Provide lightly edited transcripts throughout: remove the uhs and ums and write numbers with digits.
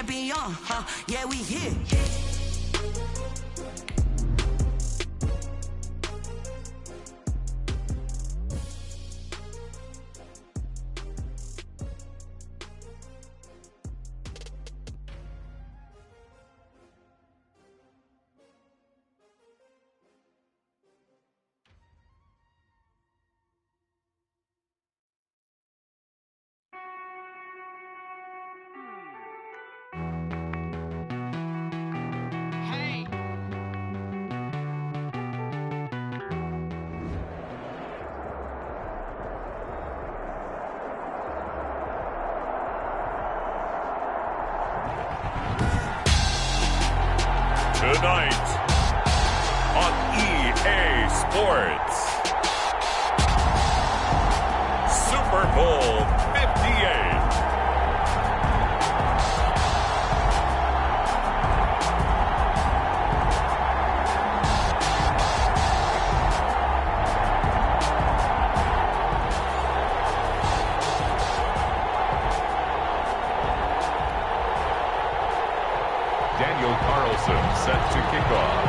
champion, huh? Yeah, we here. Tonight on EA Sports, Super Bowl 58. Set to kick off.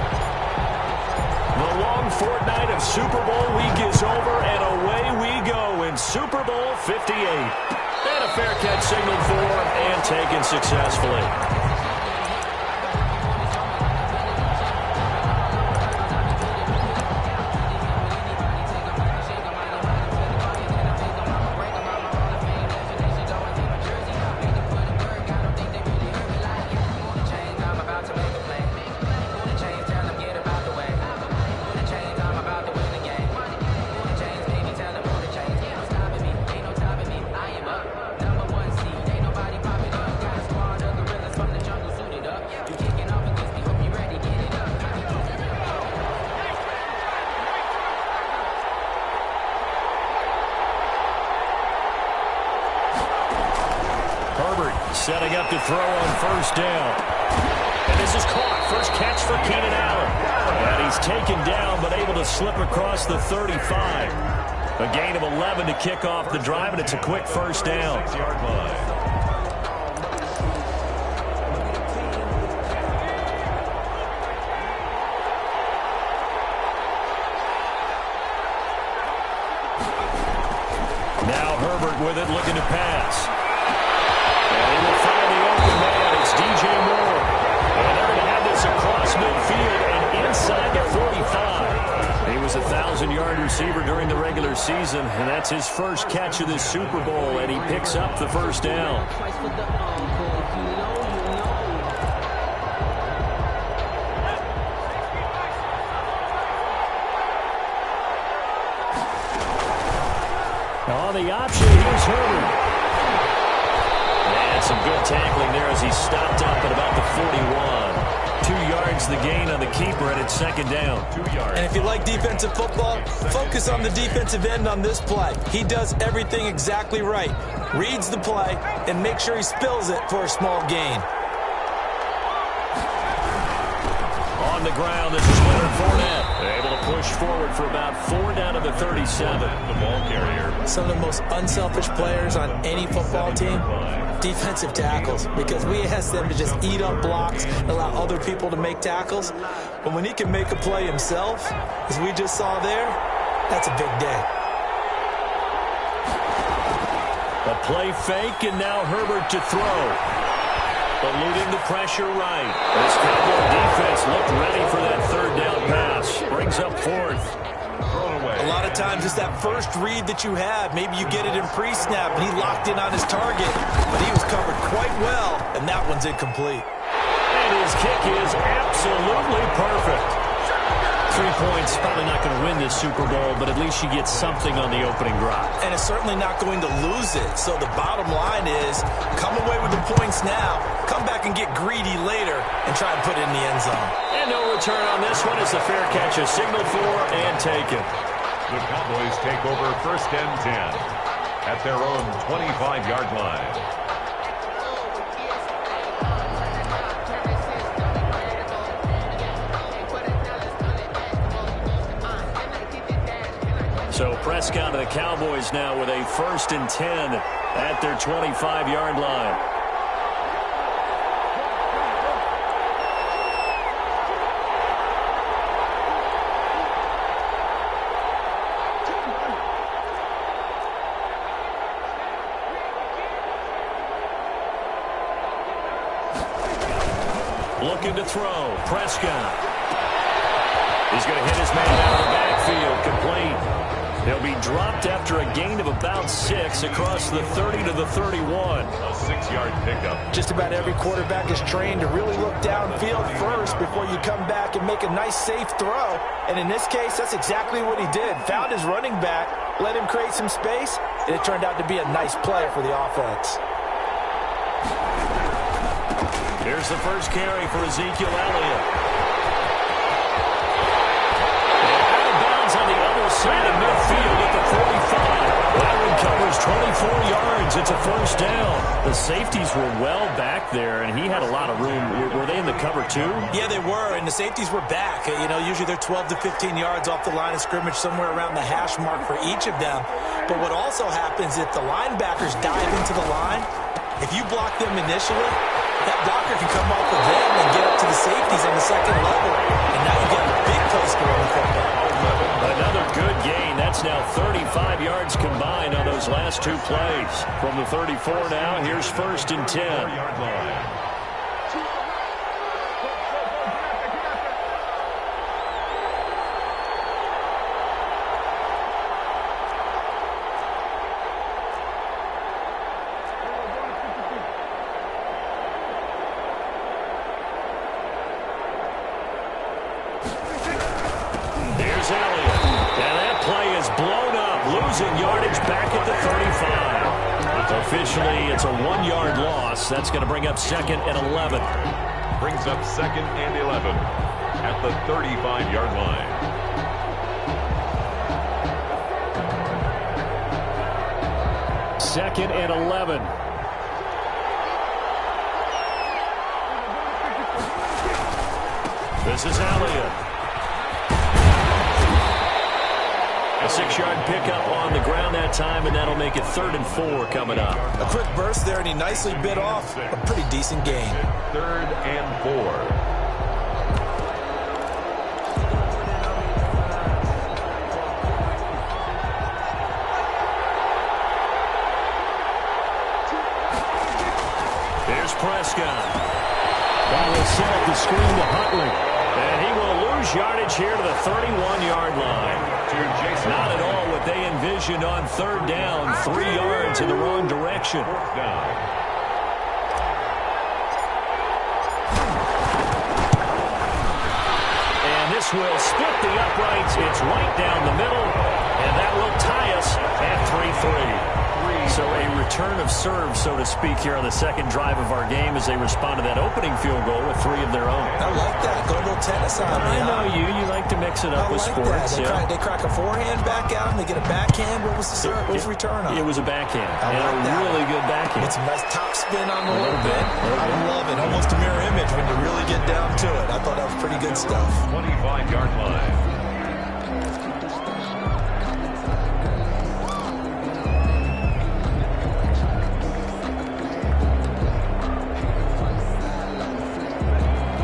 The long fortnight of Super Bowl week is over, and away we go in Super Bowl 58. And a fair catch signaled for and taken successfully. Setting up to throw on first down. And this is caught. First catch for Keenan Allen. And he's taken down but able to slip across the 35. A gain of 11 to kick off the drive, and it's a quick first down. 6-yard line. Now Herbert with it, looking to pass. And he will find the open man. It's DJ Moore. And they're going to have this across midfield and inside the 45. He was a 1,000-yard receiver during the regular season, and that's his first catch of this Super Bowl, and he picks up the first down. On the option, here's Herbert. And some good tackling there as he stopped up at about the 41. 2 yards the gain on the keeper, and it's second down. 2 yards. And if you like defensive football, focus on the defensive end on this play. He does everything exactly right. Reads the play and makes sure he spills it for a small gain. On the ground, this is Leonard Fournette. They're able to push forward for about 4 down to the 37. The ball carrier. Some of the most unselfish players on any football team, defensive tackles, because we ask them to just eat up blocks and allow other people to make tackles. But when he can make a play himself, as we just saw there, that's a big day. A play fake, and now Herbert to throw. Eluding the pressure right. This Cowboy defense looked ready for that third down pass. Brings up fourth. A lot of times it's that first read that you have. Maybe you get it in pre-snap, and he locked in on his target, but he was covered quite well, and that one's incomplete. And his kick is absolutely perfect. 3 points, probably not going to win this Super Bowl, but at least you get something on the opening drive. And it's certainly not going to lose it. So the bottom line is, come away with the points now, come back and get greedy later, and try and put it in the end zone. And no return on this one as the fair catch is signaled for and taken. The Cowboys take over first and 10 at their own 25-yard line. So Prescott to the Cowboys now with a first and 10 at their 25-yard line. Looking to throw. Prescott. He's going to hit his man out of the backfield. Complete. He'll be dropped after a gain of about 6 across the 30 to the 31. A 6-yard pickup. Just about every quarterback is trained to really look downfield first before you come back and make a nice, safe throw. And in this case, that's exactly what he did. Found his running back, let him create some space, and it turned out to be a nice play for the offense. Here's the first carry for Ezekiel Elliott. On the other side of midfield at the 45. Byron covers 24 yards. It's a first down. The safeties were well back there, and he had a lot of room. Were they in the cover too? Yeah, they were, and the safeties were back. You know, usually they're 12 to 15 yards off the line of scrimmage, somewhere around the hash mark for each of them. But what also happens if the linebackers dive into the line, if you block them initially, that blocker can come off of them and get up to the safeties on the second level, and now you've got a big place to run the football. Another good gain. That's now 35 yards combined on those last 2 plays. From the 34 now, here's 1st and 10. 4-yard line. Officially, it's a 1-yard loss. That's going to bring up 2nd and 11. Brings up 2nd and 11 at the 35-yard line. Second and 11. This is Elliott. A 6-yard pickup on the ground that time, and that'll make it 3rd and 4 coming up. A quick burst there, and he nicely bit off a pretty decent gain. 3rd and 4. Here's Prescott. Ball is set up the screen to Huntley. And he will lose yardage here to the 31-yard line. Not at all what they envisioned on 3rd down. 3 yards in the wrong direction. And this will split the uprights. It's right down the middle. And that will tie us at 3-3. So a return of serve, so to speak, here on the second drive of our game as they respond to that opening field goal with 3 of their own. I like that. Go a little tennis on me. I know you. You like to mix it up with sports. They crack a forehand back out and they get a backhand. What was the serve? What was the return on? It was a backhand. I like that. Really good backhand. With some nice top spin on the little bit. I love it. Almost a mirror image when you really get down to it. I thought that was pretty good stuff. 25-yard line.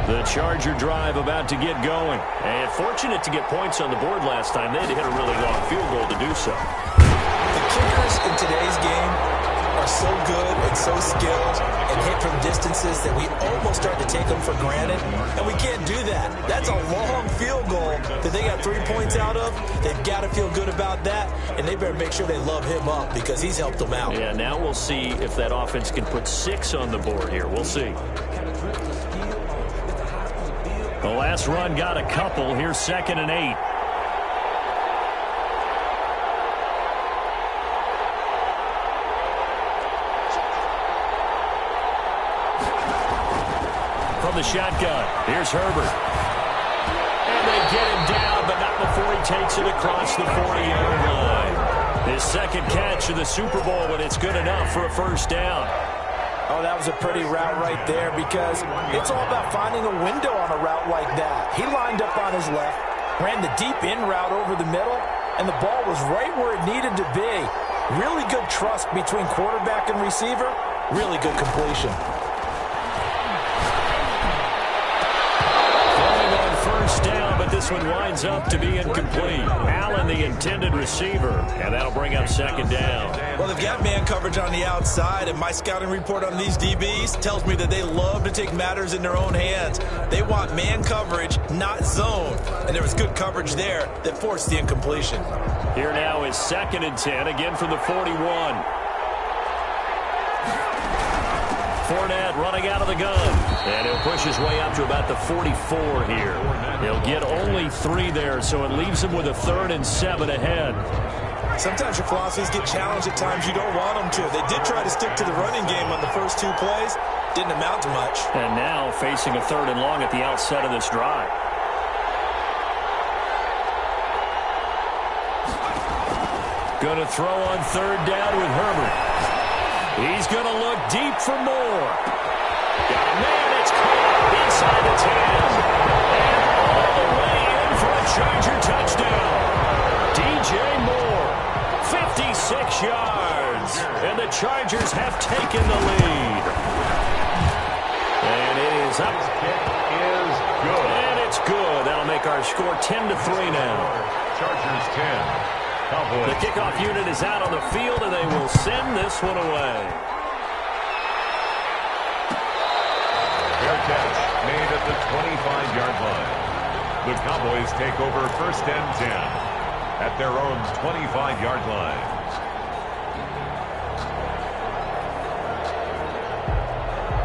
The Charger drive about to get going. And fortunate to get points on the board last time. They had to hit a really long field goal to do so. The kickers in today's game are so good and so skilled and hit from distances that we almost start to take them for granted. And we can't do that. That's a long field goal that they got 3 points out of. They've got to feel good about that. And they better make sure they love him up because he's helped them out. Yeah, now we'll see if that offense can put 6 on the board here. We'll see. The last run got a couple. Here's 2nd and 8. From the shotgun, here's Herbert. And they get him down, but not before he takes it across the 40-yard line. His 2nd catch of the Super Bowl, but it's good enough for a first down. Oh, that was a pretty route right there because it's all about finding a window on a route like that. He lined up on his left, ran the deep in route over the middle, and the ball was right where it needed to be. Really good trust between quarterback and receiver. Really good completion. Going on first down, but this this one winds up to be incomplete. Allen, the intended receiver, and that'll bring up second down. Well, they've got man coverage on the outside, and my scouting report on these DBs tells me that they love to take matters in their own hands. They want man coverage, not zone, and there was good coverage there that forced the incompletion. Here now is 2nd and 10, again from the 41. Fournette running out of the gun. And he'll push his way up to about the 44 here. He'll get only 3 there, so it leaves him with a 3rd and 7 ahead. Sometimes your philosophies get challenged at times you don't want them to. They did try to stick to the running game on the first 2 plays. Didn't amount to much. And now facing a 3rd and long at the outset of this drive. Going to throw on 3rd down with Herbert. He's going to look deep for more. Got a man, it's caught inside the 10. And all the way in for a Charger touchdown. DJ Moore, 56 yards. And the Chargers have taken the lead. And it is up. Kick is good. And it's good. That'll make our score 10-3 now. Chargers 10. Cowboys. The kickoff unit is out on the field, and they will send this one away. Fair catch made at the 25-yard line. The Cowboys take over 1st and 10 at their own 25-yard line.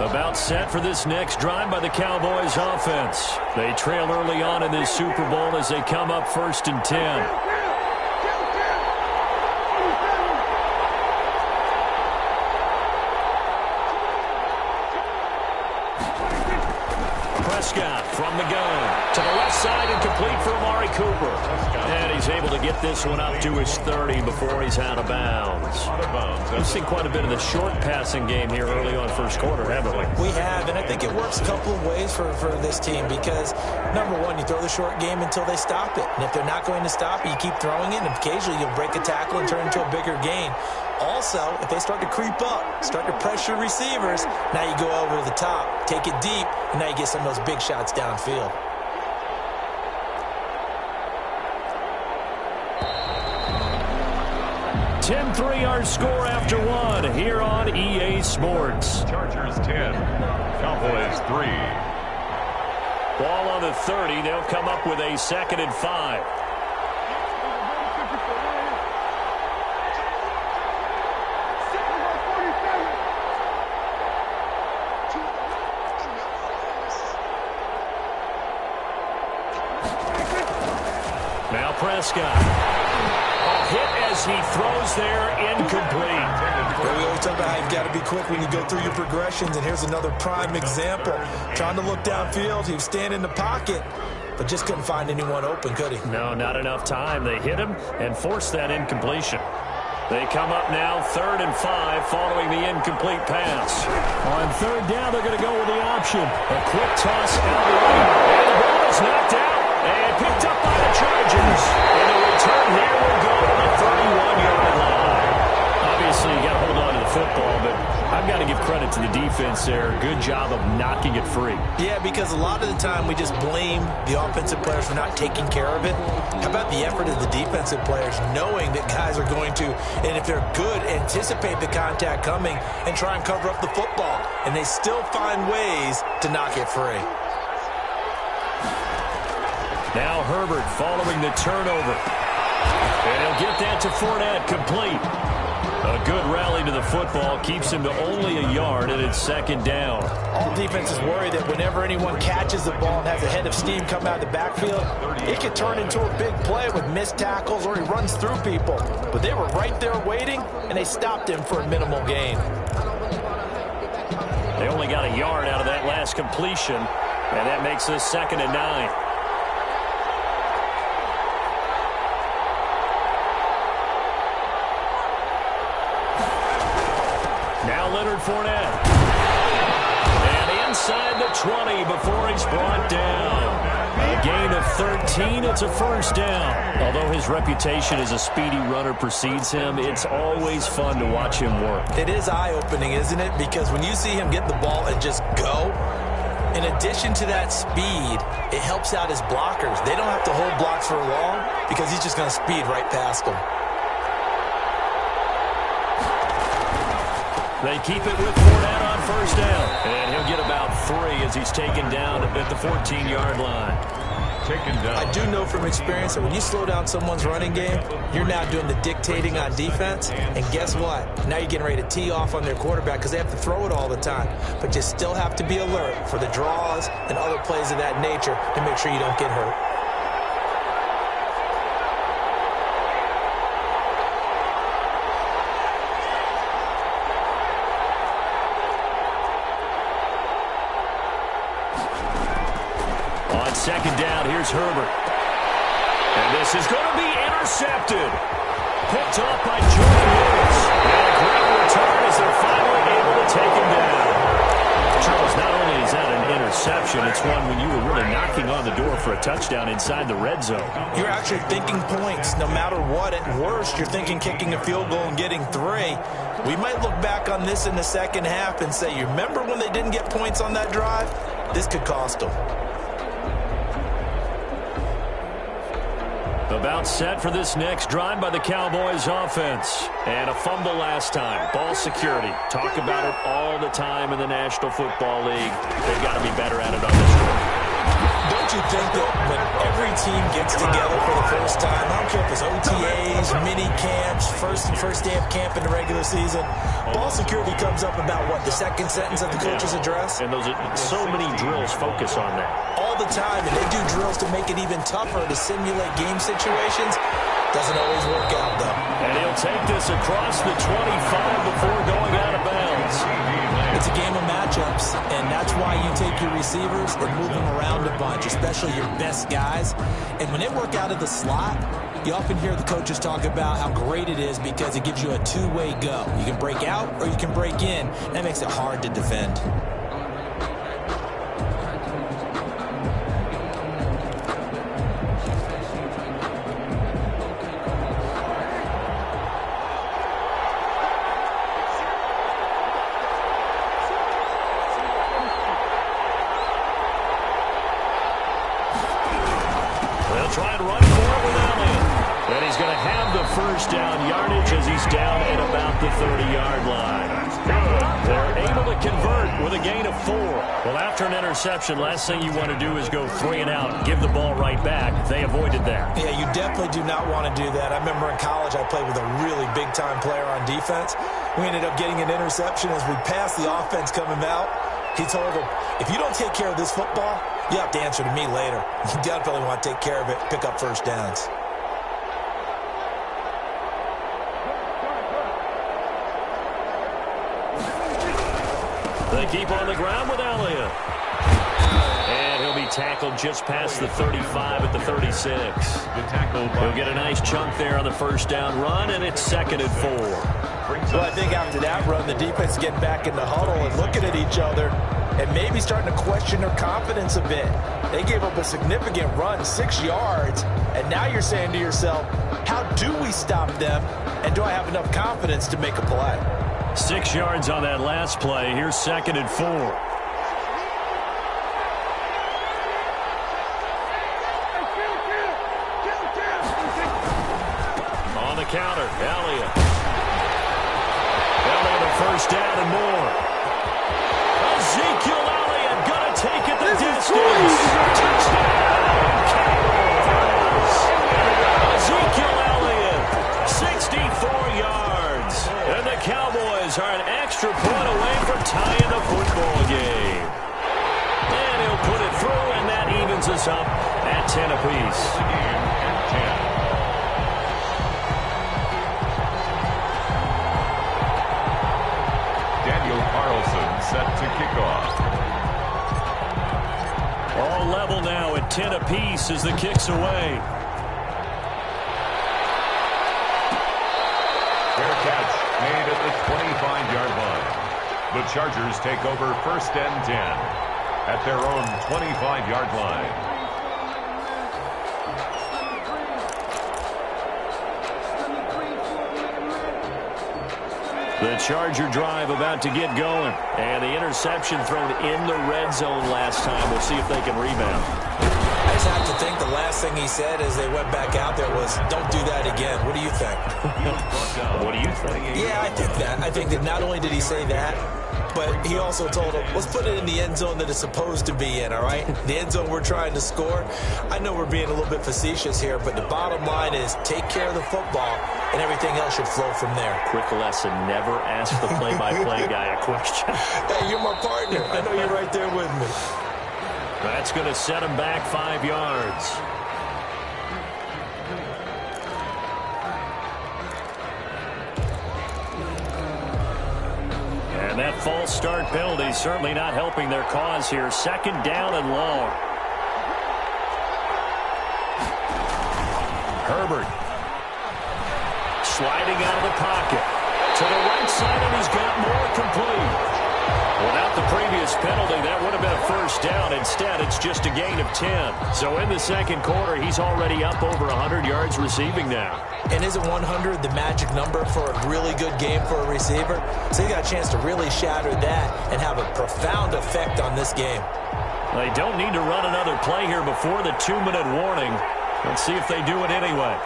About set for this next drive by the Cowboys offense. They trail early on in this Super Bowl as they come up 1st and 10. Prescott from the gun to the left side and complete for Amari Cooper. And he's able to get this one up to his 30 before he's out of bounds. We've seen quite a bit of the short passing game here early on 1st quarter, haven't we? We have, and I think it works a couple of ways for this team because, number one, you throw the short game until they stop it. And if they're not going to stop it, you keep throwing it, and occasionally you'll break a tackle and turn it into a bigger gain. Also, if they start to creep up, start to pressure receivers, now you go over the top, take it deep, and now you get some of those big shots downfield. Our score after 1 here on EA Sports. Chargers 10, Cowboys 3. Ball on the 30. They'll come up with a 2nd and 5. Now Prescott. Hit as he throws there, incomplete. Well, we always talk about how you've got to be quick when you go through your progressions, and here's another prime example. Trying to look downfield, he was standing in the pocket, but just couldn't find anyone open, could he? No, not enough time. They hit him and forced that incompletion. They come up now 3rd and 5 following the incomplete pass. On 3rd down, they're going to go with the option. A quick toss out right. And the ball is knocked out and picked up by the Chargers. And the return here will go to the 31-yard line. Obviously, you got to hold on to the football, but I've got to give credit to the defense there. Good job of knocking it free. Yeah, because a lot of the time we just blame the offensive players for not taking care of it. How about the effort of the defensive players knowing that guys are going to, and if they're good, anticipate the contact coming and try and cover up the football. And they still find ways to knock it free. Now Herbert following the turnover. And he'll get that to Fournette, complete. A good rally to the football keeps him to only a yard, and it's 2nd down. All defenses worry that whenever anyone catches the ball and has a head of steam come out of the backfield, it could turn into a big play with missed tackles or he runs through people. But they were right there waiting, and they stopped him for a minimal gain. They only got a yard out of that last completion, and that makes this 2nd and 9. Fournette. And inside the 20 before he's brought down. A gain of 13. It's a 1st down. Although his reputation as a speedy runner precedes him, it's always fun to watch him work. It is eye-opening, isn't it? Because when you see him get the ball and just go, In addition to that speed, it helps out his blockers. They don't have to hold blocks for long because he's just going to speed right past them. They keep it with Fournette on first down. And he'll get about 3 as he's taken down at the 14-yard line. Taken down. I do know from experience that when you slow down someone's running game, you're now doing the dictating on defense. And guess what? Now you're getting ready to tee off on their quarterback because they have to throw it all the time. But you still have to be alert for the draws and other plays of that nature to make sure you don't get hurt. Second down, here's Herbert. And this is going to be intercepted. Picked off by Jordan Lewis. And a great return as they're finally able to take him down. Charles, not only is that an interception, it's one when you were really knocking on the door for a touchdown inside the red zone. You're actually thinking points no matter what. At worst, you're thinking kicking a field goal and getting 3. We might look back on this in the second half and say, you remember when they didn't get points on that drive? This could cost them. About set for this next drive by the Cowboys offense. And a fumble last time. Ball security. Talk about it all the time in the National Football League. They've got to be better at it on this one. Don't you think that when every team gets together for the first time, I don't care if it's OTAs, mini camps, first day of camp in the regular season, ball security comes up about what, the second sentence of the coach's address? And those are, so many drills focus on that. All the time, and they do drills to make it even tougher to simulate game situations. Doesn't always work out, though. And he'll take this across the 25 before going out of bounds. It's a game of matchups, and that's why you take your receivers and move them around a bunch, especially your best guys. And when they work out of the slot, you often hear the coaches talk about how great it is because it gives you a two-way go. You can break out or you can break in. That makes it hard to defend. Try and run for it with Elliott. And he's going to have the first down yardage as he's down at about the 30-yard line. They're able to convert with a gain of 4. Well, after an interception, last thing you want to do is go 3 and out, give the ball right back. They avoided that. Yeah, you definitely do not want to do that. I remember in college I played with a really big-time player on defense. We ended up getting an interception as we passed the offense coming out. He told him, if you don't take care of this football, you have to answer to me later. You definitely want to take care of it, pick up first downs. They keep on the ground with Elliott. And he'll be tackled just past the 35 at the 36. He'll get a nice chunk there on the first down run, and it's 2nd and 4. Well, I think after that run, the defense is getting back in the huddle and looking at each other and maybe starting to question their confidence a bit. They gave up a significant run, 6 yards, and now you're saying to yourself, how do we stop them, and do I have enough confidence to make a play? 6 yards on that last play. Here's 2nd and 4. On the counter, Elliott. Elliott a first down and more. Ezekiel Elliott gonna take it the distance. Touchdown, Cowboys. Ezekiel Elliott, 64 yards. And the Cowboys are an extra point away from tying the football game. And he'll put it through, and that evens us up at 10 apiece. Set to kick off. All level now at 10 apiece as the kick's away. Fair catch made at the 25-yard line. The Chargers take over 1st and 10 at their own 25-yard line. The Charger drive about to get going. And the interception thrown in the red zone last time. We'll see if they can rebound. I just have to think the last thing he said as they went back out there was, don't do that again. What do you think? What do you think? Yeah, I think that. I think that not only did he say that, but he also told him, let's put it in the end zone that it's supposed to be in, all right? The end zone we're trying to score. I know we're being a little bit facetious here, but the bottom line is take care of the football, and everything else should flow from there. Quick lesson, never ask the play-by-play guy a question. Hey, you're my partner. I know you're right there with me. That's going to set him back 5 yards. And that false start penalty certainly not helping their cause here. Second down and long. Herbert sliding out of the pocket to the right side, and he's got more complete. Without the previous penalty, that would have been a first down. Instead, it's just a gain of 10. So in the second quarter, he's already up over 100 yards receiving now. And isn't 100 the magic number for a really good game for a receiver? So he got a chance to really shatter that and have a profound effect on this game. They don't need to run another play here before the 2-minute warning. Let's see if they do it anyway.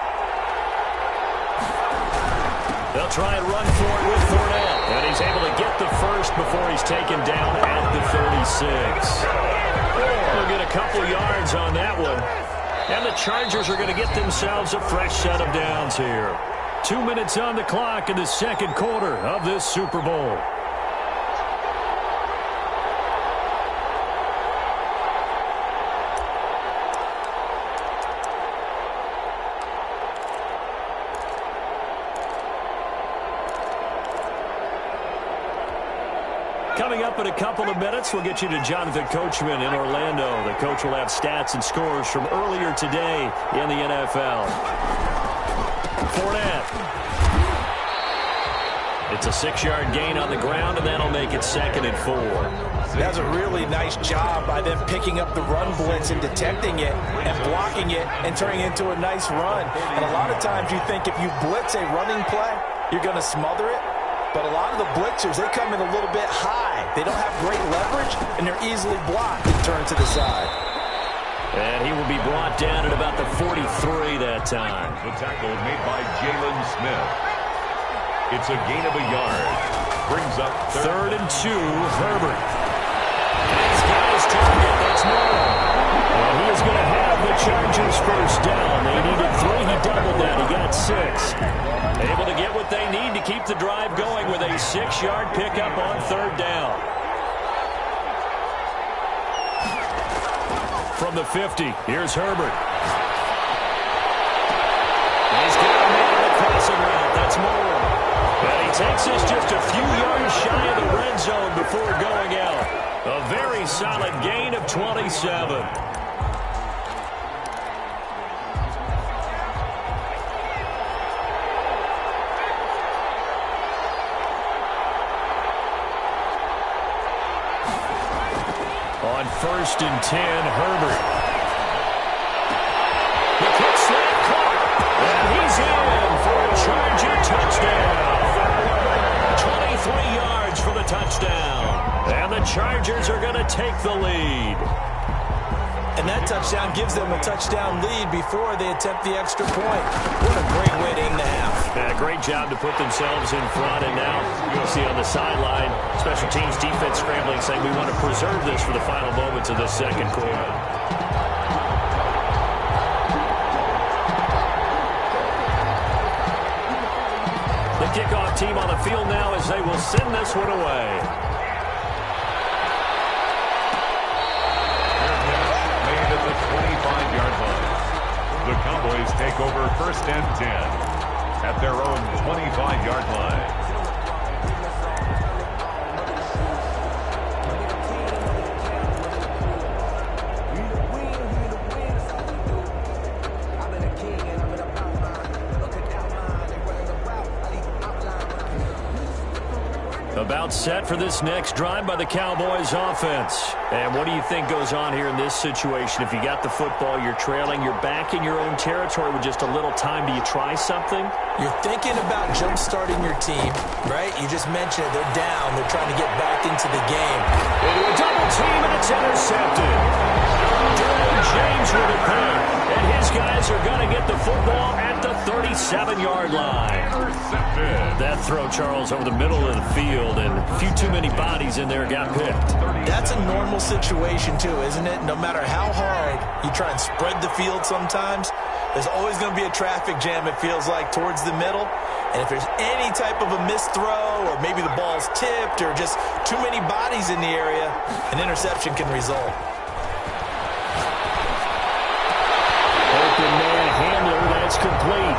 They'll try and run for it with Fournette. And he's able to get the first before he's taken down at the 36. We'll get a couple yards on that one. And the Chargers are going to get themselves a fresh set of downs here. 2 minutes on the clock in the second quarter of this Super Bowl. Coming up in a couple of minutes, we'll get you to Jonathan Coachman in Orlando. The coach will have stats and scores from earlier today in the NFL. Fournette. It's a 6-yard gain on the ground, and that'll make it 2nd and 4. That's a really nice job by them picking up the run blitz and detecting it and blocking it and turning it into a nice run. And a lot of times you think if you blitz a running play, you're going to smother it. But a lot of the blitzers, they come in a little bit high. They don't have great leverage, and they're easily blocked and turned to the side. And he will be brought down at about the 43 that time. The tackle made by Jalen Smith. It's a gain of a yard. Brings up third and 2, Herbert. He's got his target. That's more. And he is going to have the Chargers first down. They needed 3. He doubled that. He got 6. Able to get what they need to keep the drive going with a 6-yard pickup on third down. From the 50, here's Herbert. He's got a man on the crossing route. That's more. And he takes us just a few yards shy of the red zone before going out. A very solid gain of 27. On 1st and 10, Herbert. The quick slant caught. And he's in for a Charger touchdown. 23 yards for the touchdown. And the Chargers are going to take the lead. And that touchdown gives them a touchdown lead before they attempt the extra point. What a great way to end the half. And a great job to put themselves in front. And now you'll see on the sideline, special teams defense scrambling, saying we want to preserve this for the final moments of this second quarter. The kickoff team on the field now as they will send this one away. made at the 25-yard line. The Cowboys take over 1st and 10 at their own 25-yard line. About set for this next drive by the Cowboys offense. And what do you think goes on here in this situation? If you got the football, you're trailing, you're back in your own territory with just a little time. Do you try something? You're thinking about jump-starting your team, right? You just mentioned it. They're down. They're trying to get back into the game. Into a double team, and it's intercepted. James with a pick. And his guys are going to get the football at the 37-yard line. That throw, Charles, over the middle of the field, and a few too many bodies in there got picked. That's a normal situation, too, isn't it? No matter how hard you try and spread the field sometimes, there's always going to be a traffic jam, it feels like, towards the middle. And if there's any type of a missed throw, or maybe the ball's tipped, or just too many bodies in the area, an interception can result. Open man handler, that's complete.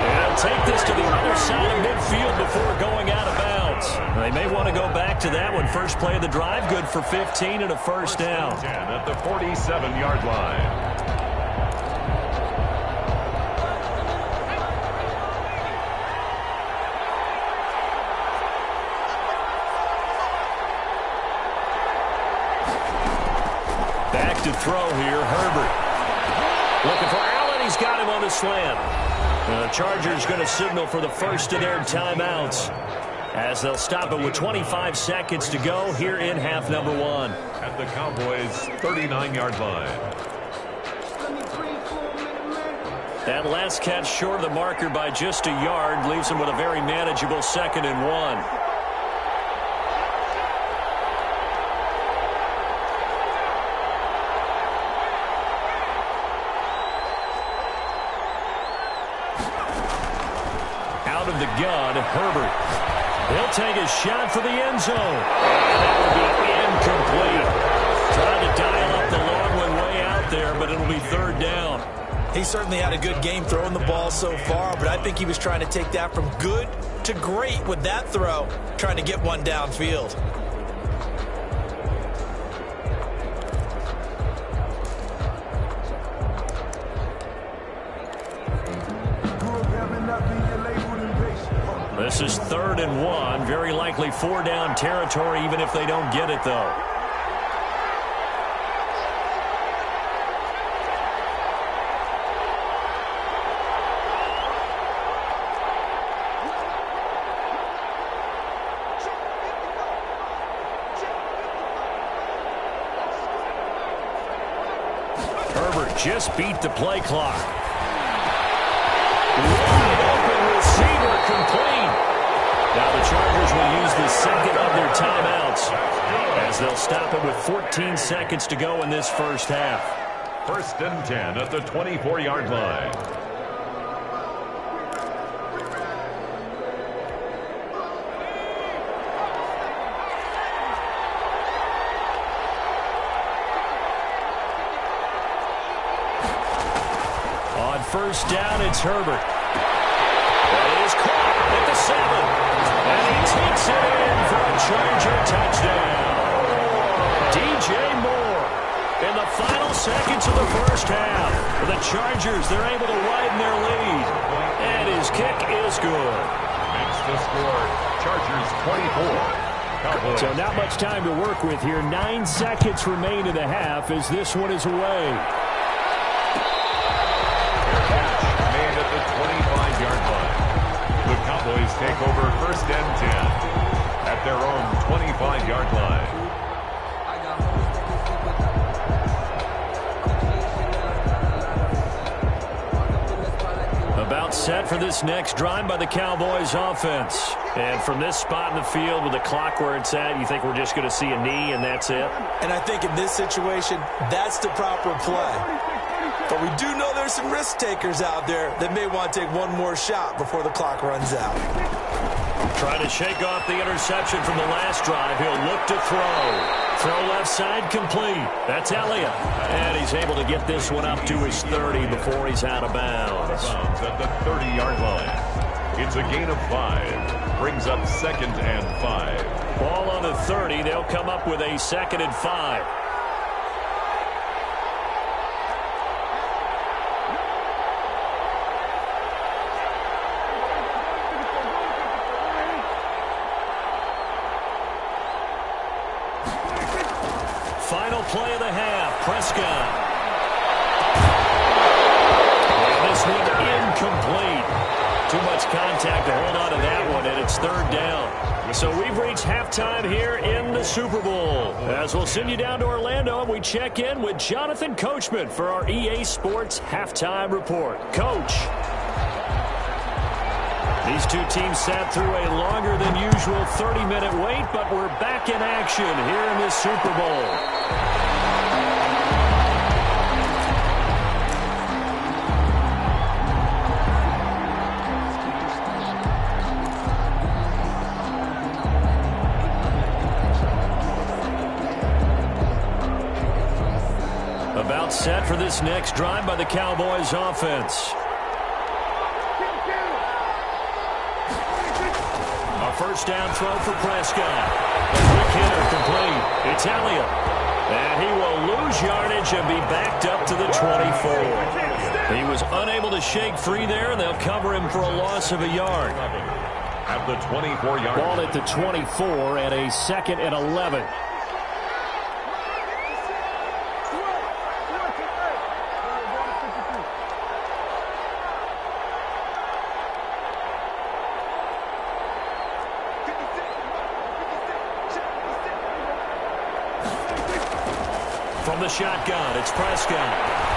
And he'll take this to the other side of midfield before going out of bounds. They may want to go back to that one. First play of the drive, good for 15 and a first down. 10 at the 47-yard line. Back to throw here, Herbert. Looking for Allen, he's got him on the slant. The Chargers going to signal for the first of their timeouts as they'll stop it with 25 seconds to go here in half number one. At the Cowboys' 39-yard line. That last catch short of the marker by just a yard leaves them with a very manageable 2nd and 1. Out of the gun, Herbert. He'll take a shot for the end zone. And that will be incomplete. Trying to dial up the long one way out there, but it'll be 3rd down. He certainly had a good game throwing the ball so far, but I think he was trying to take that from good to great with that throw, trying to get one downfield. This is 3rd and 1. Very likely 4-down territory, even if they don't get it, though. Herbert just beat the play clock. Wide open receiver, complete. Now the Chargers will use the second of their timeouts as they'll stop it with 14 seconds to go in this first half. 1st and 10 at the 24-yard line. On 1st down, it's Herbert. That is caught at the 7. And he takes it in for a Charger touchdown. DJ Moore in the final seconds of the first half. For the Chargers, they're able to widen their lead. And his kick is good. Makes the score Chargers 24. Cowboys. So not much time to work with here. 9 seconds remain in the half as this one is away. Made at the 25-yard line. The Cowboys take over 1st and 10 at their own 25-yard line. About set for this next drive by the Cowboys offense. And from this spot in the field with the clock where it's at, you think we're just going to see a knee and that's it? And I think in this situation, that's the proper play. But we do know there's some risk takers out there that may want to take one more shot before the clock runs out. Trying to shake off the interception from the last drive. He'll look to throw. Throw left side complete. That's Elliott. And he's able to get this one up to his 30 before he's out of bounds. At the 30-yard line. It's a gain of 5. Brings up 2nd and 5. Ball on the 30. They'll come up with a 2nd and 5. the half. Prescott. And this one incomplete. Too much contact to hold on to that one, and it's third down. So we've reached halftime here in the Super Bowl. As we'll send you down to Orlando, and we check in with Jonathan Coachman for our EA Sports Halftime Report. Coach. These two teams sat through a longer than usual 30-minute wait, but we're back in action here in the Super Bowl. About set for this next drive by the Cowboys offense. A first down throw for Prescott. A quick hitter complete. It's Elliott. And he will lose yardage and be backed up to the 24. He was unable to shake free there, and they'll cover him for a loss of a yard. At the 24-yard Ball at the 24 and a 2nd and 11. From the shotgun, it's Prescott.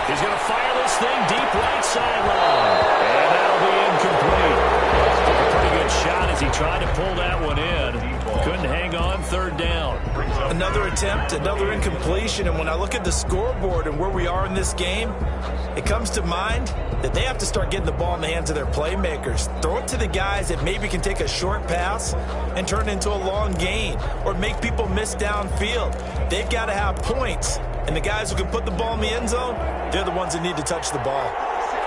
He's going to fire this thing deep right sideline. And that'll be incomplete. Took a pretty good shot as he tried to pull that one in. Couldn't hang on, third down. Another attempt, another incompletion. And when I look at the scoreboard and where we are in this game, it comes to mind that they have to start getting the ball in the hands of their playmakers. Throw it to the guys that maybe can take a short pass and turn it into a long gain or make people miss downfield. They've got to have points. And the guys who can put the ball in the end zone, they're the ones that need to touch the ball.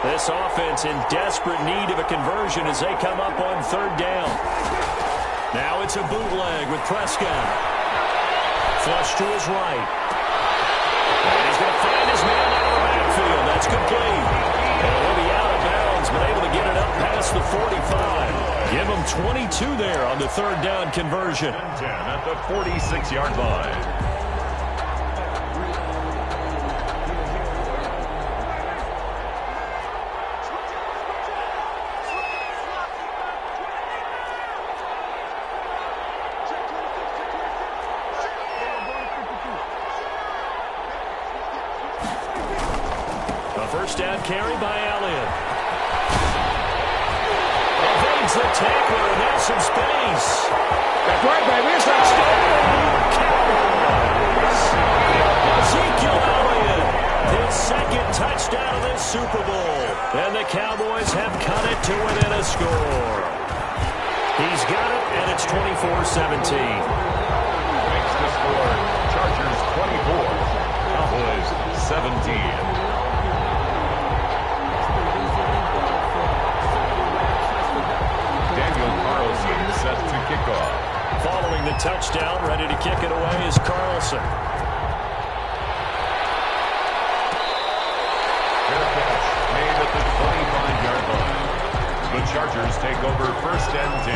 This offense in desperate need of a conversion as they come up on third down. Now it's a bootleg with Prescott. Flush to his right. And he's going to find his man out of the backfield. That's complete. And he'll be out of bounds, but able to get it up past the 45. Give him 22 there on the third down conversion. 10 at the 46-yard line. First down carry by Elliott. Evades the tackler, and there's some space. That's right, baby. It's Touchdown, Cowboys. Ezekiel Elliott, his second touchdown of this Super Bowl. And the Cowboys have cut it to within a score. He's got it, and it's 24-17. Makes the score Chargers 24, Cowboys 17. Set to kick off. Following the touchdown, ready to kick it away is Carlson. Fair catch made at the 25-yard line. The Chargers take over first and 10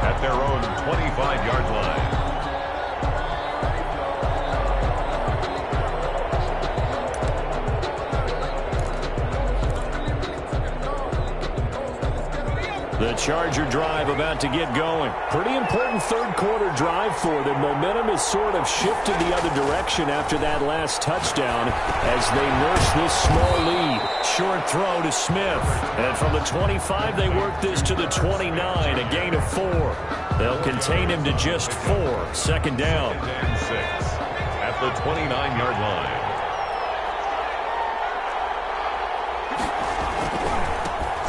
at their own 25-yard line. The Charger drive about to get going. Pretty important third quarter drive for them. Momentum has sort of shifted the other direction after that last touchdown as they nurse this small lead. Short throw to Smith. And from the 25, they work this to the 29, a gain of 4. They'll contain him to just 4. Second down. And 6 at the 29-yard line.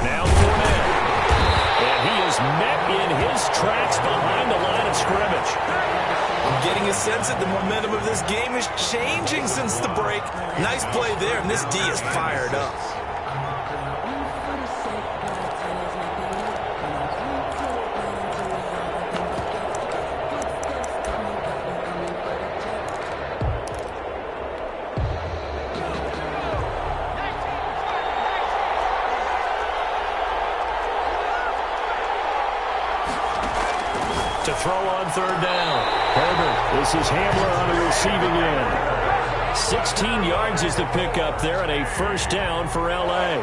Now Fournette. Met in his tracks behind the line of scrimmage. I'm getting a sense that the momentum of this game is changing since the break. Nice play there, and this D is fired up. To throw on third down. Herbert, this is Hamler on the receiving end. 16 yards is the pickup there, and a first down for L.A.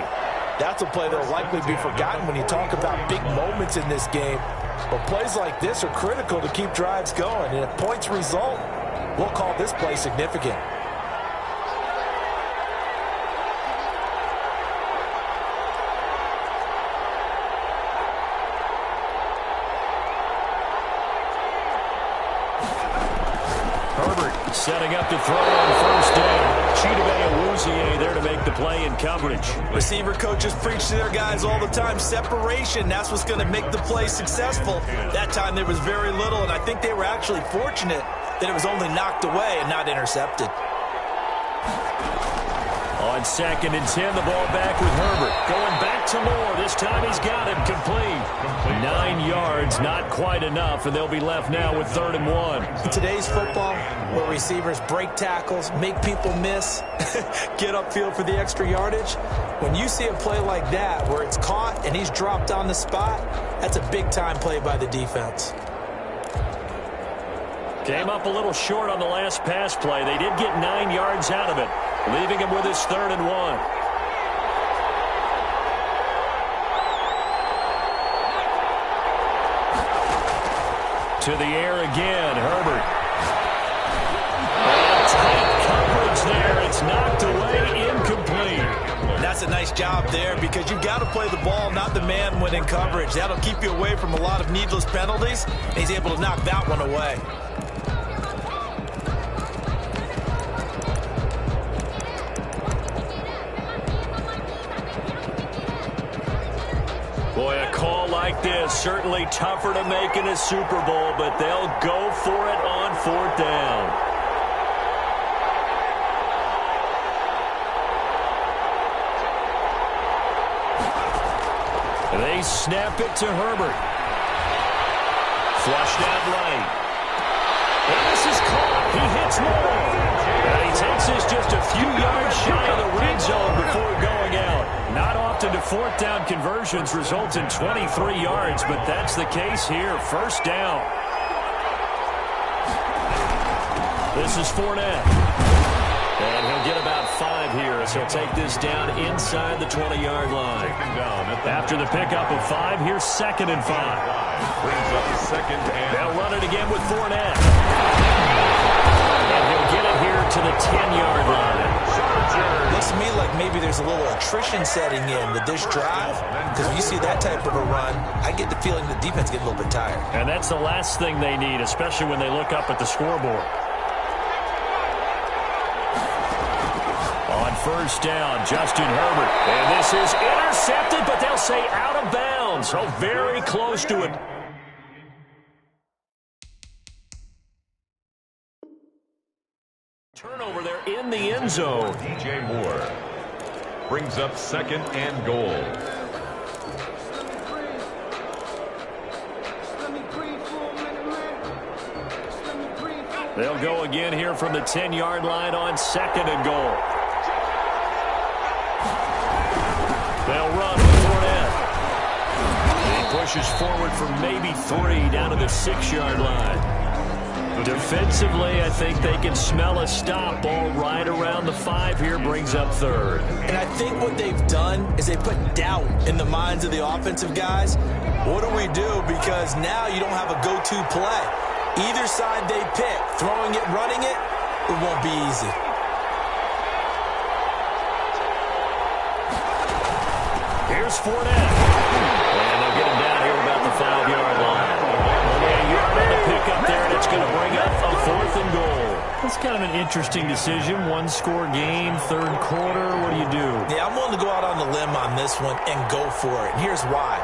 That's a play that will likely be forgotten when you talk about big moments in this game. But plays like this are critical to keep drives going. And if points result, we'll call this play significant. Setting up to throw on first down. Chidobe there to make the play in coverage. Receiver coaches preach to their guys all the time. Separation, that's what's going to make the play successful. That time there was very little, and I think they were actually fortunate that it was only knocked away and not intercepted. On 2nd and 10, the ball back with Herbert. Going back to Moore. This time he's got him complete. 9 yards, not quite enough, and they'll be left now with 3rd and 1. In today's football, where receivers break tackles, make people miss, get upfield for the extra yardage, when you see a play like that where it's caught and he's dropped on the spot, that's a big-time play by the defense. Came up a little short on the last pass play. They did get 9 yards out of it, leaving him with his 3rd and 1. To the air again, Herbert. And tight coverage there. It's knocked away, incomplete. That's a nice job there because you've got to play the ball, not the man when in coverage. That'll keep you away from a lot of needless penalties, and he's able to knock that one away. Boy, a call like this, certainly tougher to make in a Super Bowl, but they'll go for it on 4th down. They snap it to Herbert. Flushed out right. And this is caught. He hits Moore. And he takes this just a few yards shy of the red zone before going out. Not often do 4th down conversions result in 23 yards, but that's the case here. 1st down. This is Fournette. And he'll get about 5 here as he'll take this down inside the 20-yard line. After the pickup of 5, here's 2nd and 5. Brings up 2nd and... They'll run it again with Fournette. And he'll get it here to the 10-yard line. Looks to me like maybe there's a little attrition setting in with this drive, because when you see that type of a run, I get the feeling the defense gets a little bit tired. And that's the last thing they need, especially when they look up at the scoreboard. On 1st down, Justin Herbert. And this is intercepted, but they'll say out of bounds. So very close to it. Turnover there in the end zone. DJ Moore brings up 2nd and goal. They'll go again here from the 10-yard line on 2nd and goal. They'll run with Fournette. He pushes forward for maybe 3 down to the 6-yard line. Defensively, I think they can smell a stop. Ball right around the 5 here, brings up 3rd. And I think what they've done is they put doubt in the minds of the offensive guys. What do we do? Because now you don't have a go-to play. Either side they pick, throwing it, running it, it won't be easy. Here's Fournette. And they'll get him down here about the 5-yard line. A yard on the pickup there, and it's going to bring up a 4th and goal. That's kind of an interesting decision. 1-score game, 3rd quarter. What do you do? Yeah, I'm willing to go out on the limb on this one and go for it. And here's why.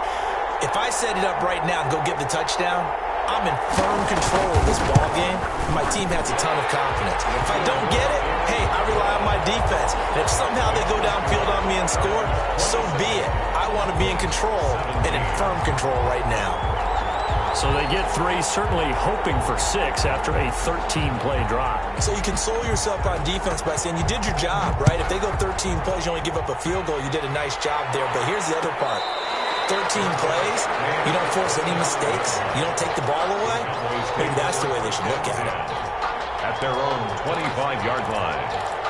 If I set it up right now and go get the touchdown, I'm in firm control of this ball game, and my team has a ton of confidence. If I don't get it, hey, I rely on my defense. And if somehow they go downfield on me and score, so be it. I want to be in control and in firm control right now. So they get 3, certainly hoping for 6 after a 13-play drive. So you console yourself on defense by saying you did your job, right? If they go 13 plays, you only give up a field goal, you did a nice job there. But here's the other part. 13 plays, you don't force any mistakes, you don't take the ball away. Maybe that's the way they should look at it. At their own 25-yard line.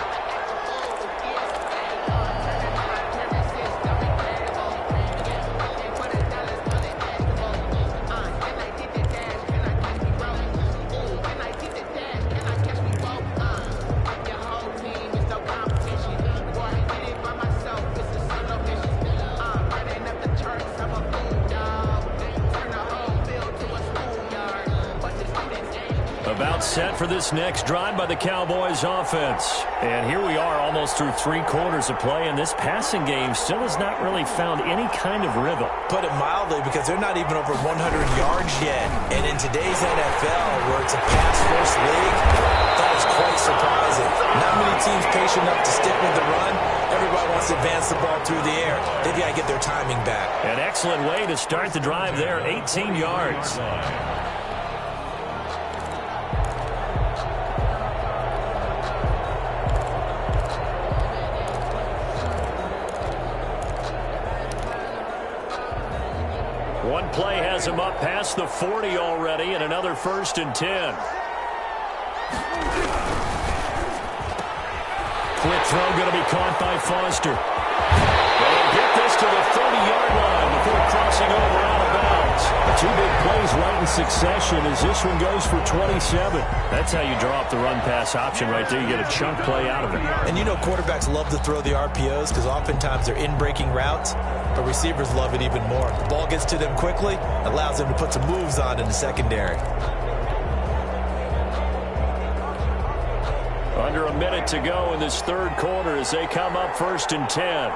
for this next drive by the Cowboys offense. And here we are almost through 3 quarters of play, and this passing game still has not really found any kind of rhythm. Put it mildly, because they're not even over 100 yards yet. And in today's NFL, where it's a pass-first league, that is quite surprising. Not many teams patient enough to stick with the run. Everybody wants to advance the ball through the air. They've got to get their timing back. An excellent way to start the drive there, 18 yards. One play has him up past the 40 already, and another 1st and 10. Quick throw going to be caught by Foster. They'll get this to the 30-yard line before crossing over out of bounds. 2 big plays right in succession as this one goes for 27. That's how you draw up the run-pass option right there. You get a chunk play out of it. And you know quarterbacks love to throw the RPOs because oftentimes they're in-breaking routes, but receivers love it even more. The ball gets to them quickly, allows them to put some moves on in the secondary. Under a minute to go in this 3rd quarter as they come up 1st and 10.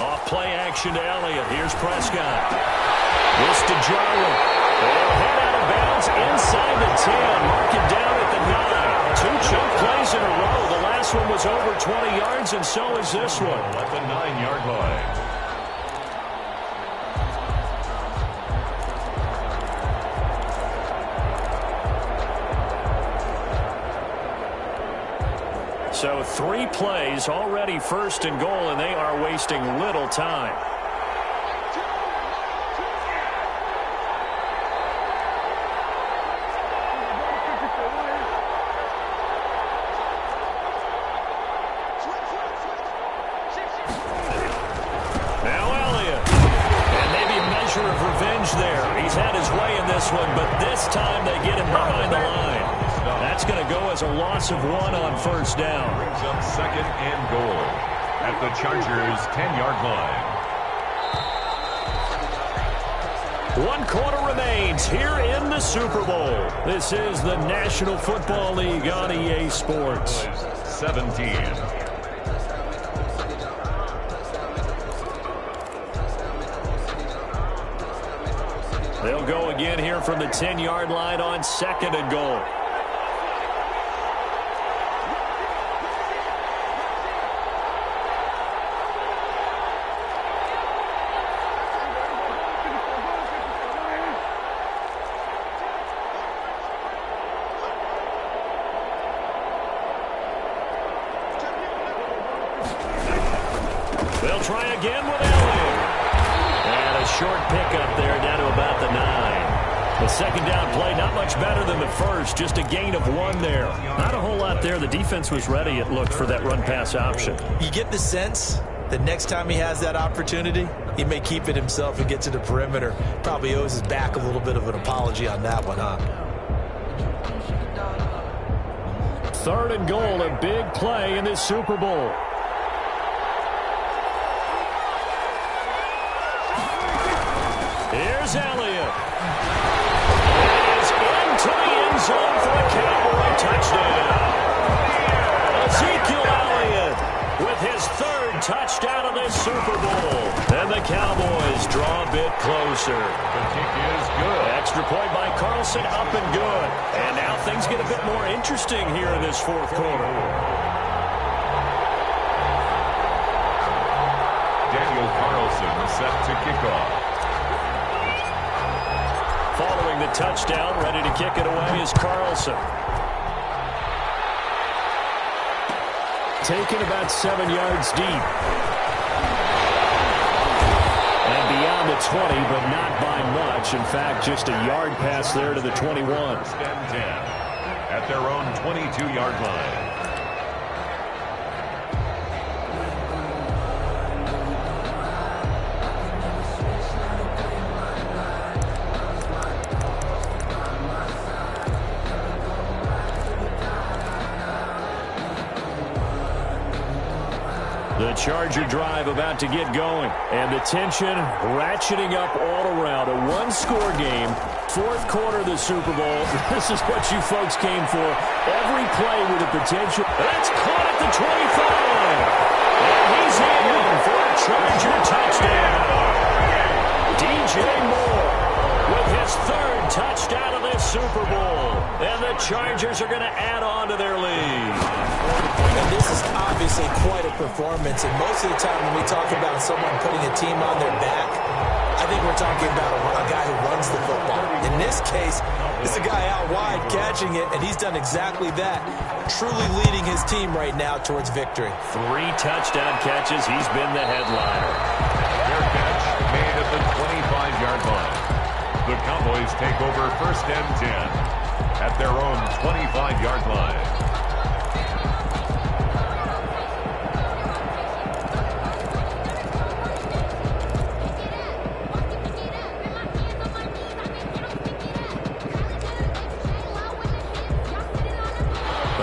Off play action to Elliott. Here's Prescott. This to Jarwin. They'll head out of bounds inside the 10. Mark it down at the 9. 2 chunk plays in a row. The last one was over 20 yards, and so is this one. At the 9-yard line. So 3 plays, already 1st and goal, and they are wasting little time. Now Elliott. And maybe a measure of revenge there. He's had his way in this one, but this time they get him behind the line. That's going to go as a loss of 1 on 1st down. Brings up 2nd and goal at the Chargers' 10-yard line. 1 quarter remains here in the Super Bowl. This is the National Football League on EA Sports. 17. They'll go again here from the 10-yard line on 2nd and goal. They'll try again with Elliott. And a short pickup there down to about the 9. The 2nd down play, not much better than the 1st, just a gain of 1 there. Not a whole lot there. The defense was ready, it looked, for that run-pass option. You get the sense that next time he has that opportunity, he may keep it himself and get to the perimeter. Probably owes his back a little bit of an apology on that one, huh? 3rd and goal, a big play in this Super Bowl. Here's Elliott. It is into the end zone for a Cowboy touchdown. Ezekiel Elliott with his 3rd touchdown of this Super Bowl. And the Cowboys draw a bit closer. The kick is good. Extra point by Carlson, up and good. And now things get a bit more interesting here in this 4th quarter. Daniel Carlson set to kick off. Following the touchdown, ready to kick it away is Carlson. Taken about 7 yards deep. And beyond the 20, but not by much. In fact, just a yard pass there to the 21. 1st and 10 at their own 22-yard line. The Charger drive about to get going. And the tension ratcheting up all around. A one-score game. Fourth quarter of the Super Bowl. This is what you folks came for. Every play with the potential. That's caught at the 25. And he's in for a Charger touchdown. DJ Moore with his third touchdown of this Super Bowl. And the Chargers are going to add on to their lead. And this is obviously quite a performance. And most of the time when we talk about someone putting a team on their back, I think we're talking about a guy who runs the football. In this case, it's a guy out wide catching it, and he's done exactly that, truly leading his team right now towards victory. 3 touchdown catches. He's been the headliner. Their catch made at the 25-yard line. The Cowboys take over first and 10 at their own 25-yard line.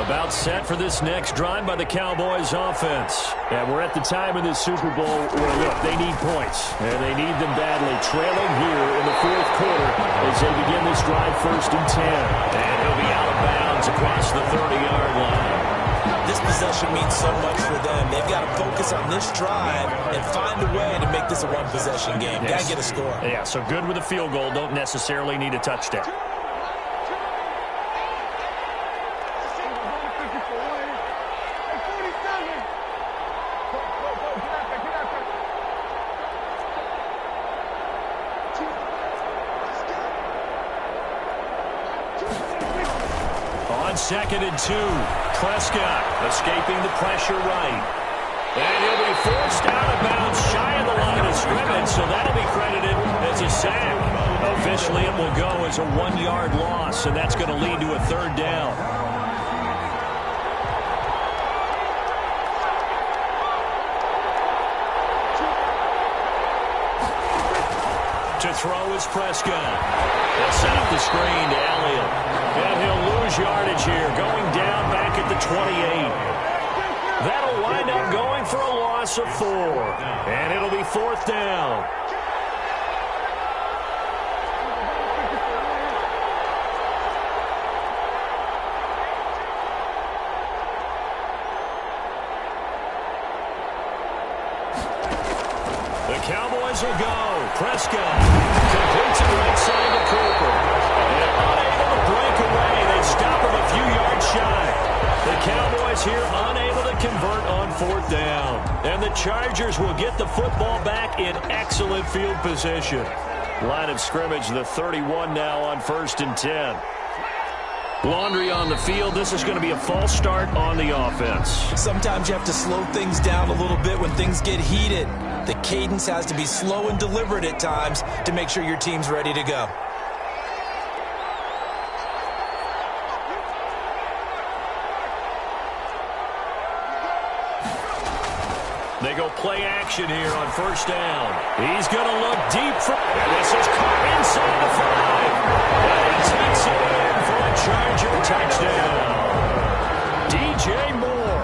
About set for this next drive by the Cowboys offense. And we're at the time in this Super Bowl where, look, they need points. And they need them badly. Trailing here in the fourth quarter as they begin this drive first and 10. And he'll be out of bounds across the 30-yard line. This possession means so much for them. They've got to focus on this drive and find a way to make this a one-possession game. Yes. Got to get a score. Yeah, so good with a field goal. Don't necessarily need a touchdown. Second and 2. Prescott escaping the pressure right. And he'll be forced out of bounds shy of the line of scrimmage, so that'll be credited as a sack. Officially, it will go as a 1-yard loss, and that's going to lead to a third down. To throw is Prescott. They'll set up the screen to Elliott. And he'll lose yardage here, going down back at the 28. That'll wind up going for a loss of 4. And it'll be fourth down. The Cowboys will go. Prescott completes it right side to Cooper. And unable to break away. They stop him a few yards shy. The Cowboys here unable to convert on fourth down. And the Chargers will get the football back in excellent field position. Line of scrimmage, the 31 now on first and 10. Laundry on the field. This is going to be a false start on the offense. Sometimes you have to slow things down a little bit when things get heated. The cadence has to be slow and deliberate at times to make sure your team's ready to go. They go play action here on first down. He's going to look deep for... And this is caught inside the 5. And he takes it in for a Charger touchdown. DJ Moore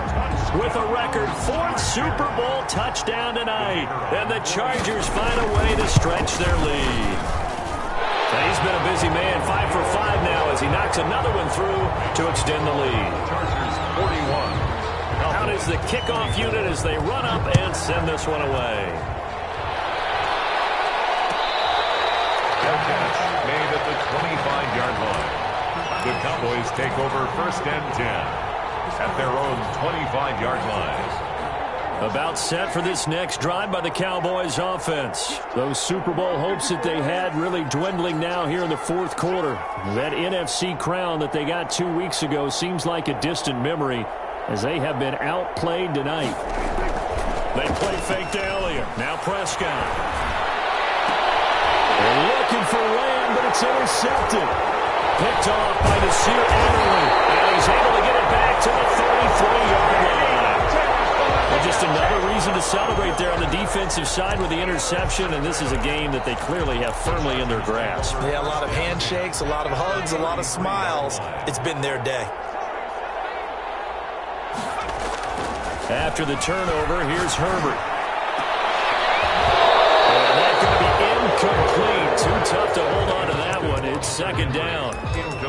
with a record 4th Super Bowl touchdown tonight. And the Chargers find a way to stretch their lead. And he's been a busy man, 5 for 5 now as he knocks another one through to extend the lead. Chargers 41. Out is the kickoff unit as they run up and send this one away. Their catch made at the 25-yard line. The Cowboys take over first and 10 at their own 25-yard line. About set for this next drive by the Cowboys offense. Those Super Bowl hopes that they had really dwindling now here in the fourth quarter. That NFC crown that they got 2 weeks ago seems like a distant memory, as they have been outplayed tonight. They play fake to Elliott. Now Prescott. They're looking for Lamb, but it's intercepted. Picked off by Nasir Adderley. And he's able to get it back to the 33-yard line. Well, just another reason to celebrate there on the defensive side with the interception, and this is a game that they clearly have firmly in their grasp. Yeah, a lot of handshakes, a lot of hugs, a lot of smiles. It's been their day. After the turnover, here's Herbert. And that's going to be incomplete. Too tough to hold on to that one. It's second down.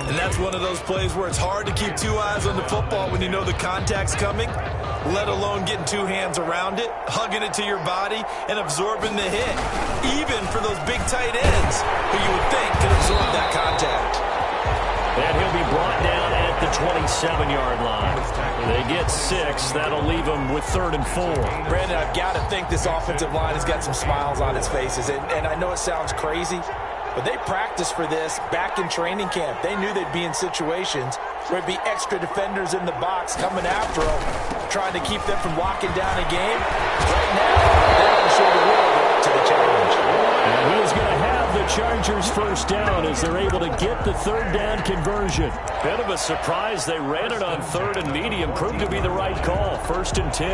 And that's one of those plays where it's hard to keep two eyes on the football when you know the contact's coming, let alone getting two hands around it, hugging it to your body, and absorbing the hit. Even for those big tight ends who you would think could absorb that contact. And he'll be brought down at the 27-yard line. They get 6. That'll leave them with 3rd and 4. Brandon, I've got to think this offensive line has got some smiles on its faces. And I know it sounds crazy, but they practiced for this back in training camp. They knew they'd be in situations where it'd be extra defenders in the box coming after them, trying to keep them from locking down a game. Right now, they're not sure the world up to the challenge. And he is going to have the Chargers first down as they're able to get the 3rd down conversion. Bit of a surprise. They ran it on 3rd and medium. Proved to be the right call. 1st and 10.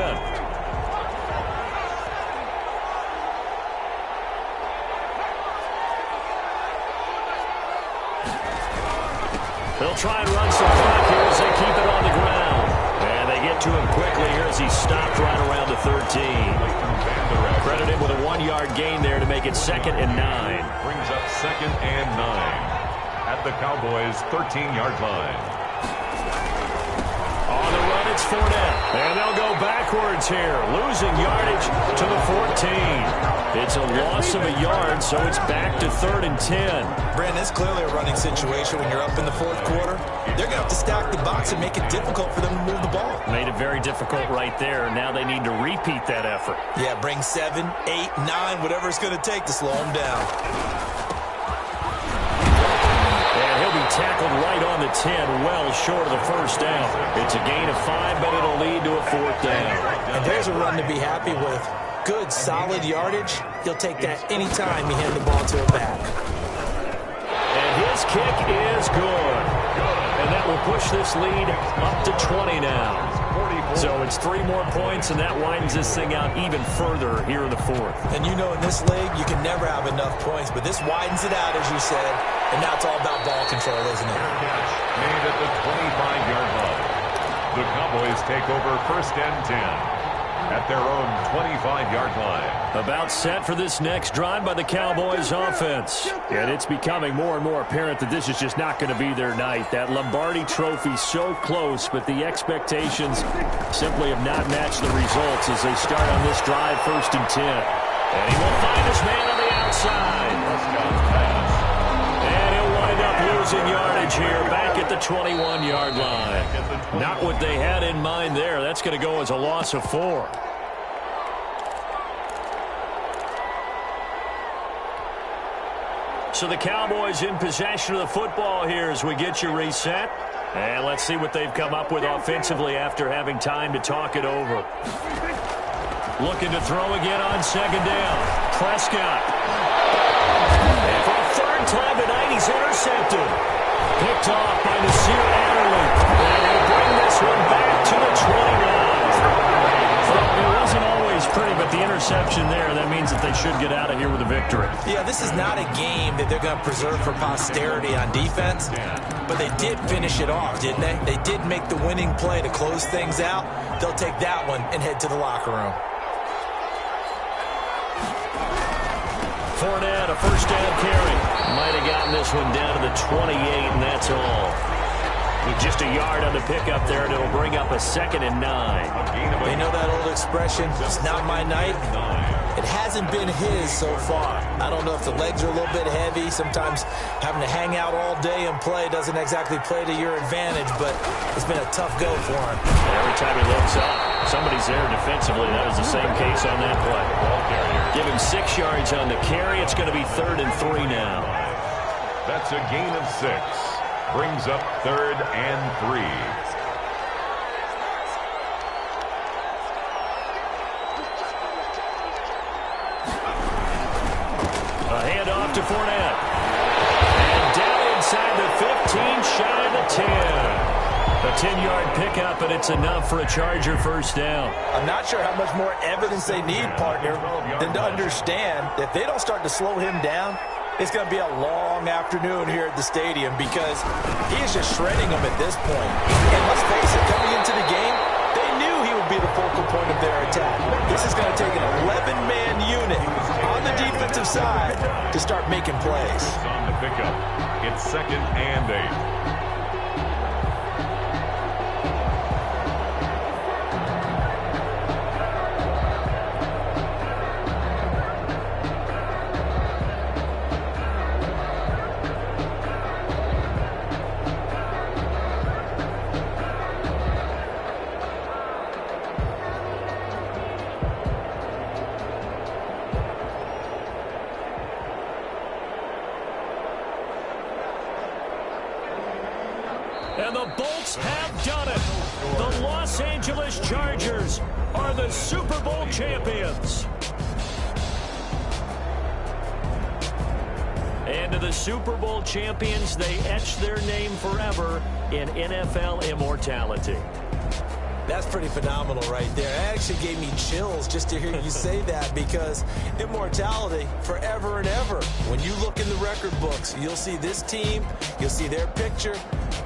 They'll try and run some clock here as they keep it on the ground. And they get to him quickly here as he stopped right around the 13. Credit him with a 1-yard gain there to make it 2nd and 9. Brings up 2nd and 9 at the Cowboys' 13-yard line. On the run, it's Fournette. And they'll go backwards here, losing yardage to the 14. It's a loss of a yard, so it's back to 3rd and 10. Brandon, it's clearly a running situation when you're up in the 4th quarter. They're going to have to stack the box and make it difficult for them to move the ball. Made it very difficult right there. Now they need to repeat that effort. Yeah, bring 7, 8, 9, whatever it's going to take to slow them down. And he'll be tackled right on the 10, well short of the first down. It's a gain of 5, but it'll lead to a 4th down. And there's a run to be happy with. Good, solid yardage. He'll take that anytime you hand the ball to a back. And his kick is good. And that will push this lead up to 20 now. So it's 3 more points, and that widens this thing out even further here in the 4th. And you know in this league, you can never have enough points, but this widens it out, as you said, and now it's all about ball control, isn't it? Made at the 25-yard line. The Cowboys take over 1st and 10. At their own 25-yard line. About set for this next drive by the Cowboys offense. And it's becoming more and more apparent that this is just not going to be their night. That Lombardi trophy so close, but the expectations simply have not matched the results as they start on this drive 1st and 10. And he will find his man on the outside. And he'll wind up losing yardage here back at the 21-yard line. Not what they had in mind there. That's going to go as a loss of 4. So the Cowboys in possession of the football here as we get you reset. And let's see what they've come up with offensively after having time to talk it over. Looking to throw again on 2nd down. Prescott. And for the 3rd time tonight, he's intercepted. Picked off by Nasir Adderley. And he'll bring this one back to the 29. It wasn't always pretty, but the interception there, that means that they should get out of here with a victory. Yeah, this is not a game that they're going to preserve for posterity on defense, but they did finish it off, didn't they? They did make the winning play to close things out. They'll take that one and head to the locker room. Fournette, a 1st down carry. Might have gotten this one down to the 28, and that's all. With just a yard on the pickup there, and it'll bring up a 2nd and 9. They know that old expression, it's not my night. It hasn't been his so far. I don't know if the legs are a little bit heavy. Sometimes having to hang out all day and play doesn't exactly play to your advantage, but it's been a tough go for him. Every time he looks up, somebody's there defensively. That was the same case on that play. Give him 6 yards on the carry. It's going to be 3rd and 3 now. That's a gain of 6. Brings up 3rd and 3. A handoff to Fournette. And down inside the 15, shy of the 10. A 10-yard pickup, and it's enough for a Charger 1st down. I'm not sure how much more evidence they need, partner, than to understand that if they don't start to slow him down, it's going to be a long afternoon here at the stadium because he is just shredding them at this point. And let's face it, coming into the game, they knew he would to be the focal point of their attack. This is going to take an 11-man unit on the defensive side to start making plays. On the pickup, it's 2nd and 8. And the Bolts have done it. The Los Angeles Chargers are the Super Bowl champions. And to the Super Bowl champions, they etch their name forever in NFL immortality. That's pretty phenomenal right there. It actually gave me chills just to hear you say that, because immortality forever and ever. When you look in the record books, you'll see this team, you'll see their picture,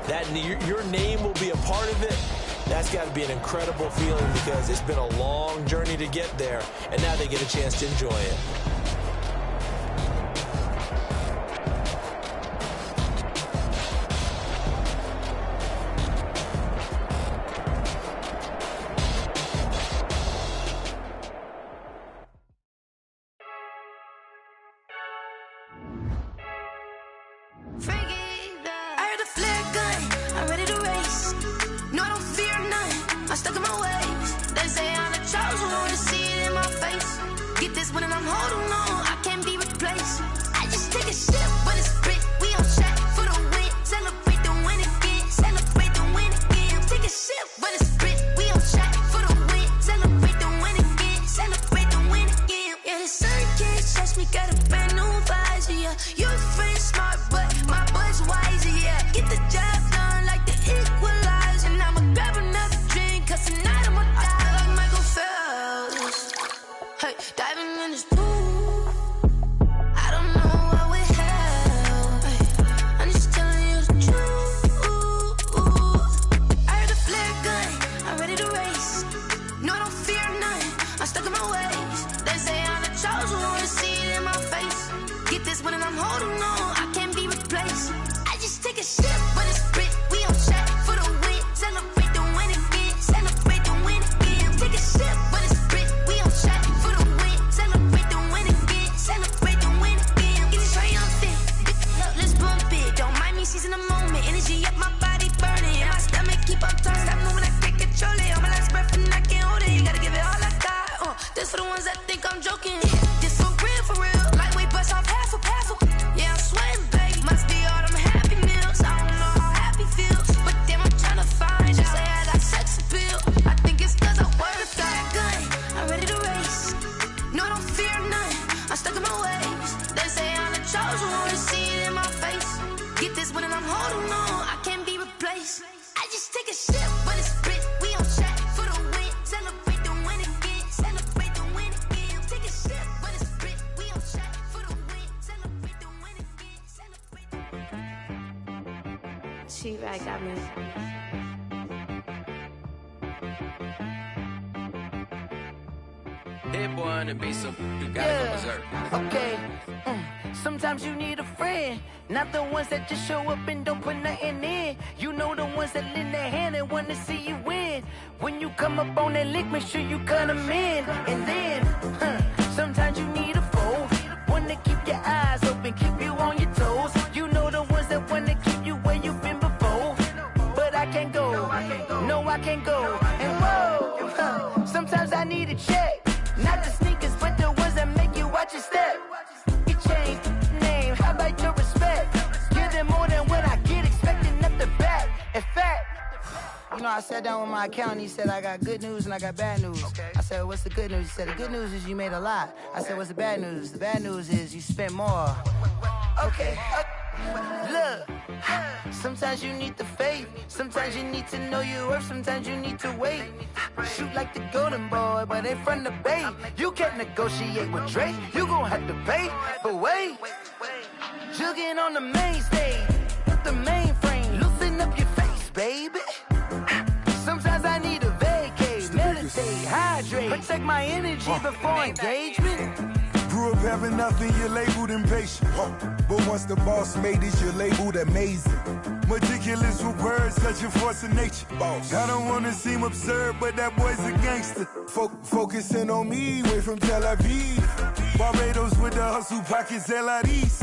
that your name will be a part of it. That's got to be an incredible feeling, because it's been a long journey to get there, and now they get a chance to enjoy it. She-Rag got me. Hit boy on the beat, so you gotta go berserk. Okay. Sometimes you need a friend, not the ones that just show up and don't put nothing in. You know, the ones that lend their hand and want to see you win. When you come up on that lick, make sure you cut them in. And then, sometimes you need a foe, one to keep your eyes open, keep you on your toes. You know, the ones that want to keep you where you've been before. But I can't go, no, I can't go. And whoa, sometimes I need a check, not the sneakers, but the ones that make you watch your step. You change name, how about your respect? Give them more than what I get, expecting up the back. In fact, you know, I sat down with my accountant. He said, I got good news and I got bad news. Okay. I said, what's the good news? He said, the good news is you made a lot. I said, what's the bad news? The bad news is you spent more. Okay. Look, sometimes you need the faith, sometimes you need to know your worth, sometimes you need to wait. Shoot like the golden boy, but in front of Bay. You can't negotiate with Drake, you gon' have to pay. But wait, jugging on the main stage, with the mainframe, loosen up your face, baby. Sometimes I need a vacate, meditate. my energy before engagement. Grew up having nothing, you're labeled impatient. But once the boss made it, you're labeled amazing. Meticulous with words, such a force of nature. Boss. I don't wanna seem absurd, but that boy's a gangster. Focusing on me, way from Tel Aviv. Barbados with the hustle pockets, LIDs.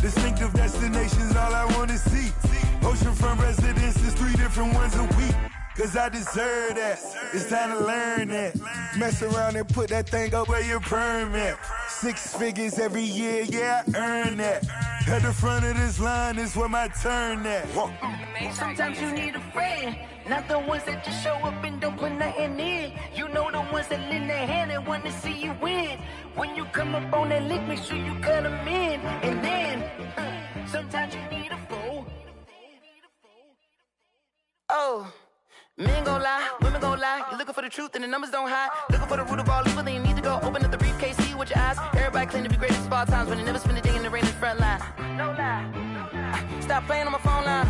Distinctive destinations, all I wanna see. Oceanfront residences, 3 different ones a week. Cause I deserve that, it's time to learn that. Mess around and put that thing up where your permit. 6 figures every year, yeah, I earn that. At the front of this line is where my turn at. Sometimes you need a friend, not the ones that just show up and don't put nothing in. You know the ones that lend their hand and want to see you win. When you come up on that lick, make sure you cut them in. And then, sometimes you need a foe. Oh. Men gon' lie, women gon' lie. You're looking for the truth and the numbers don't hide. Looking for the root of all evil, then you need to go open up the briefcase, see with your eyes. Everybody claim to be great at all times, but they never spend a day in the rain in the front line. No lie, stop playing on my phone line.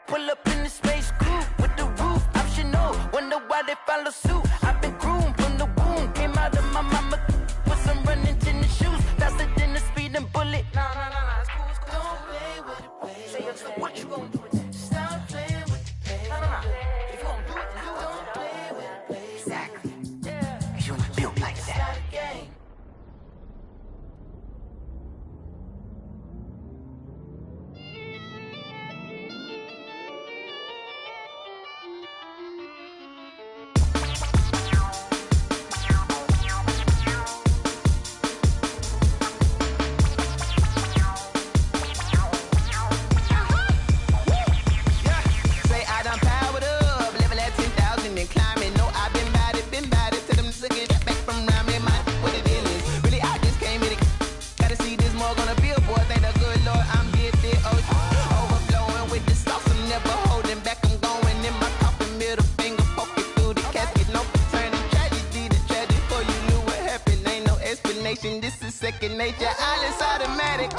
Pull up in the space coupe with the roof optional. Wonder why they follow suit. I've been groomed from the womb, came out of my mama with some running tennis shoes, faster than the speeding bullet. Nah, it's cool, it's cool. Don't play with it, baby. Say what you gon' do? Stop playing. If you don't do it, then don't play with it. Exactly. Yeah. Cause you ain't built like that. This is second nature, all is automatic.